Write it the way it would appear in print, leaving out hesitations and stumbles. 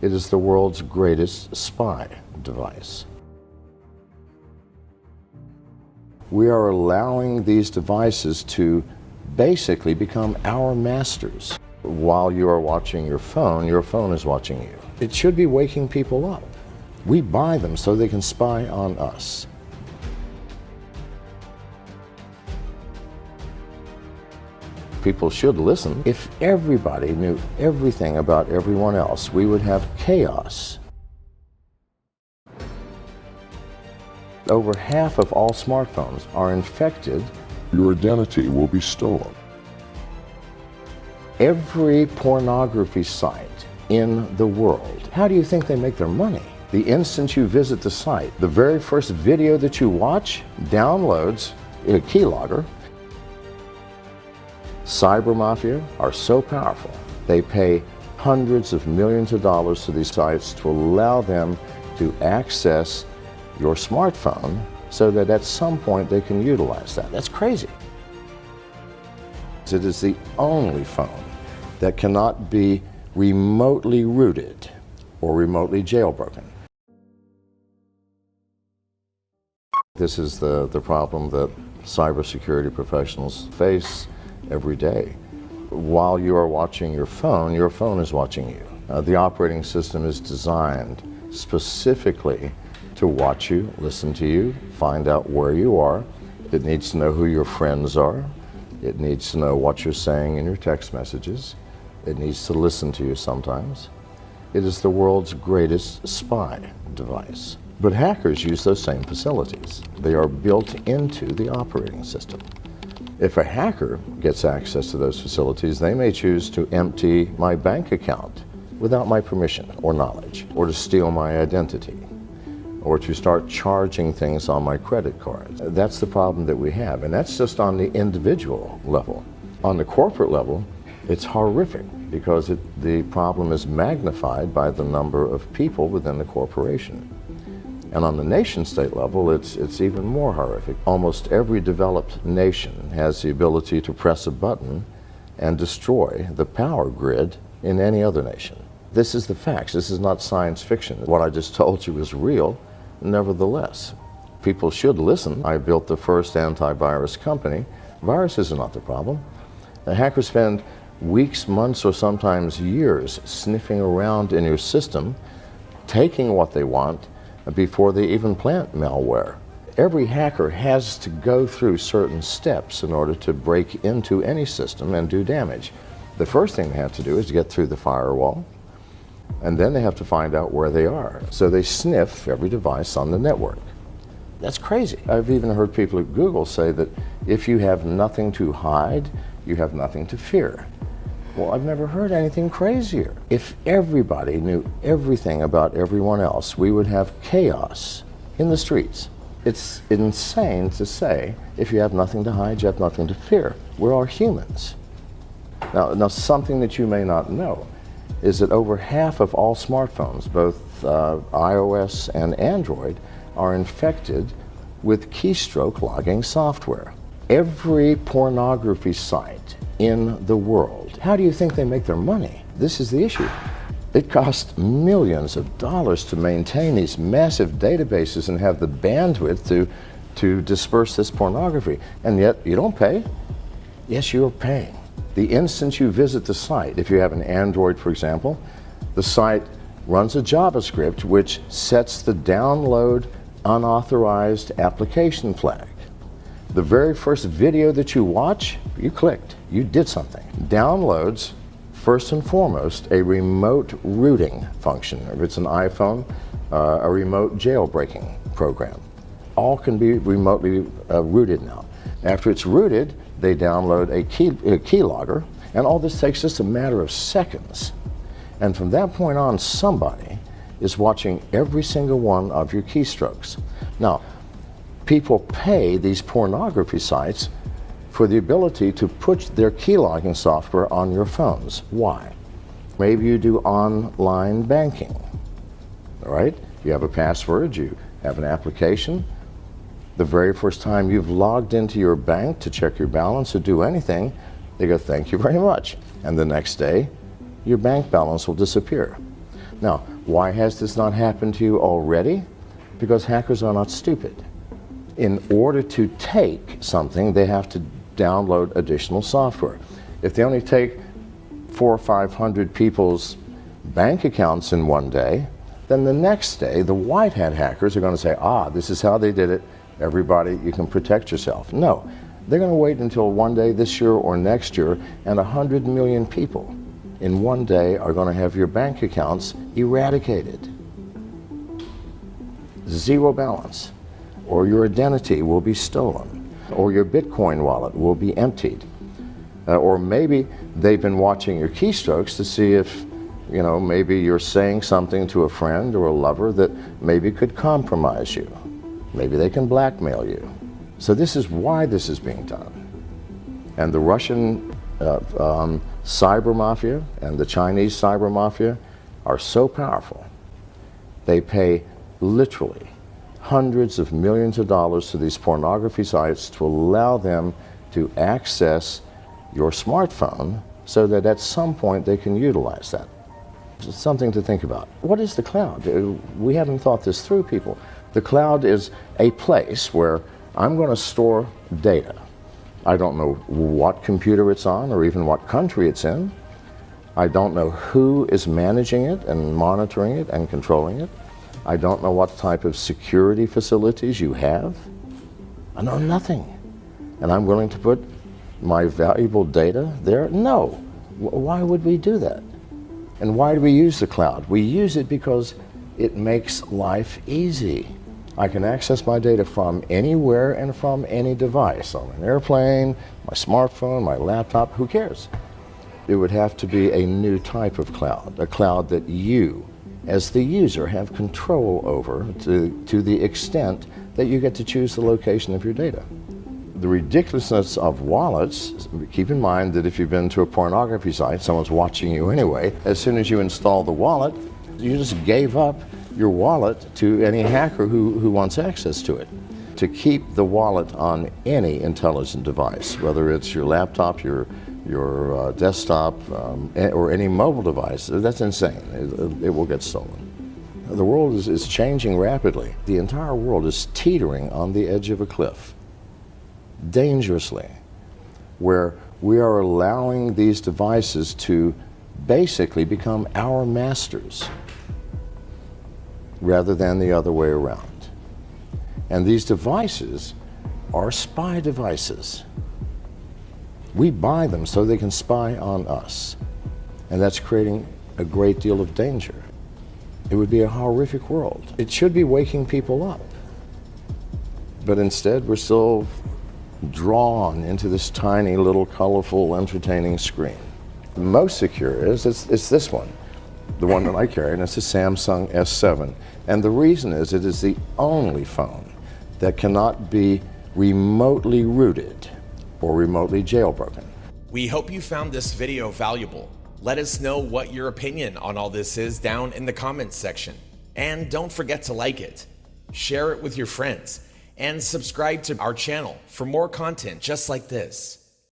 It is the world's greatest spy device. We are allowing these devices to basically become our masters. While you are watching your phone is watching you. It should be waking people up. We buy them so they can spy on us. People should listen. If everybody knew everything about everyone else, we would have chaos. Over half of all smartphones are infected. Your identity will be stolen. Every pornography site in the world, how do you think they make their money? The instant you visit the site, the very first video that you watch downloads a keylogger. Cyber mafia are so powerful, they pay hundreds of millions of dollars to these sites to allow them to access your smartphone so that at some point they can utilize that. That's crazy. It is the only phone that cannot be remotely rooted or remotely jailbroken. This is the problem that cybersecurity professionals face every day. While you are watching your phone is watching you. The operating system is designed specifically to watch you, listen to you, find out where you are. It needs to know who your friends are. It needs to know what you're saying in your text messages. It needs to listen to you sometimes. It is the world's greatest spy device. But hackers use those same facilities. They are built into the operating system. If a hacker gets access to those facilities, they may choose to empty my bank account without my permission or knowledge, or to steal my identity, or to start charging things on my credit card. That's the problem that we have, and that's just on the individual level. On the corporate level, it's horrific because the problem is magnified by the number of people within the corporation. And on the nation-state level, it's even more horrific. Almost every developed nation has the ability to press a button and destroy the power grid in any other nation. This is the facts. This is not science fiction. What I just told you is real, nevertheless. People should listen. I built the first antivirus company. Viruses are not the problem. The hackers spend weeks, months, or sometimes years sniffing around in your system, taking what they want, before they even plant malware. Every hacker has to go through certain steps in order to break into any system and do damage. The first thing they have to do is get through the firewall, and then they have to find out where they are. So they sniff every device on the network. That's crazy. I've even heard people at Google say that if you have nothing to hide, you have nothing to fear. Well, I've never heard anything crazier. If everybody knew everything about everyone else, we would have chaos in the streets. It's insane to say, if you have nothing to hide, you have nothing to fear. We're all humans. Now something that you may not know is that over half of all smartphones, both iOS and Android, are infected with keystroke logging software. Every pornography site in the world, how do you think they make their money? This is the issue. It costs millions of dollars to maintain these massive databases and have the bandwidth to disperse this pornography, and yet you don't pay. Yes, you're paying. The instant you visit the site, if you have an Android, for example, the site runs a JavaScript which sets the download unauthorized application flag. The very first video that you watch, you clicked, you did something. Downloads, first and foremost, a remote rooting function. If it's an iPhone, a remote jailbreaking program. All can be remotely rooted now. After it's rooted, they download a keylogger, and all this takes just a matter of seconds. And from that point on, somebody is watching every single one of your keystrokes. Now, people pay these pornography sites for the ability to put their keylogging software on your phones. Why? Maybe you do online banking, all right? You have a password, you have an application. The very first time you've logged into your bank to check your balance or do anything, they go, thank you very much. And the next day, your bank balance will disappear. Now, why has this not happened to you already? Because hackers are not stupid. In order to take something, they have to download additional software. If they only take 400 or 500 people's bank accounts in one day, then the next day the white hat hackers are going to say, this is how they did it. Everybody, you can protect yourself. No, they're going to wait until one day this year or next year, and 100 million people in one day are going to have your bank accounts eradicated. Zero balance. Or your identity will be stolen. Or your Bitcoin wallet will be emptied. Or maybe they've been watching your keystrokes to see if, maybe you're saying something to a friend or a lover that maybe could compromise you. Maybe they can blackmail you. So this is why this is being done. And the Russian cyber mafia and the Chinese cyber mafia are so powerful. They pay literally hundreds of millions of dollars to these pornography sites to allow them to access your smartphone so that at some point they can utilize that. It's something to think about. What is the cloud? We haven't thought this through, people. The cloud is a place where I'm going to store data. I don't know what computer it's on or even what country it's in. I don't know who is managing it and monitoring it and controlling it. I don't know what type of security facilities you have. I know nothing. And I'm willing to put my valuable data there? No. Why would we do that? And why do we use the cloud? We use it because it makes life easy. I can access my data from anywhere and from any device, on an airplane, my smartphone, my laptop, who cares? It would have to be a new type of cloud, a cloud that you, as the user, have control over to the extent that you get to choose the location of your data. The ridiculousness of wallets, keep in mind that if you've been to a pornography site, someone's watching you anyway. As soon as you install the wallet, you just gave up your wallet to any hacker who wants access to it. To keep the wallet on any intelligent device, whether it's your laptop, your desktop, or any mobile device, that's insane. It will get stolen. The world is changing rapidly. The entire world is teetering on the edge of a cliff, dangerously, where we are allowing these devices to basically become our masters rather than the other way around. And these devices are spy devices. We buy them so they can spy on us. And that's creating a great deal of danger. It would be a horrific world. It should be waking people up. But instead, we're still drawn into this tiny little colorful, entertaining screen. The most secure it's this one, the one that I carry, and it's a Samsung S7. And the reason is it is the only phone that cannot be remotely rooted or remotely jailbroken. We hope you found this video valuable. Let us know what your opinion on all this is down in the comments section. And don't forget to like it, share it with your friends, and subscribe to our channel for more content just like this.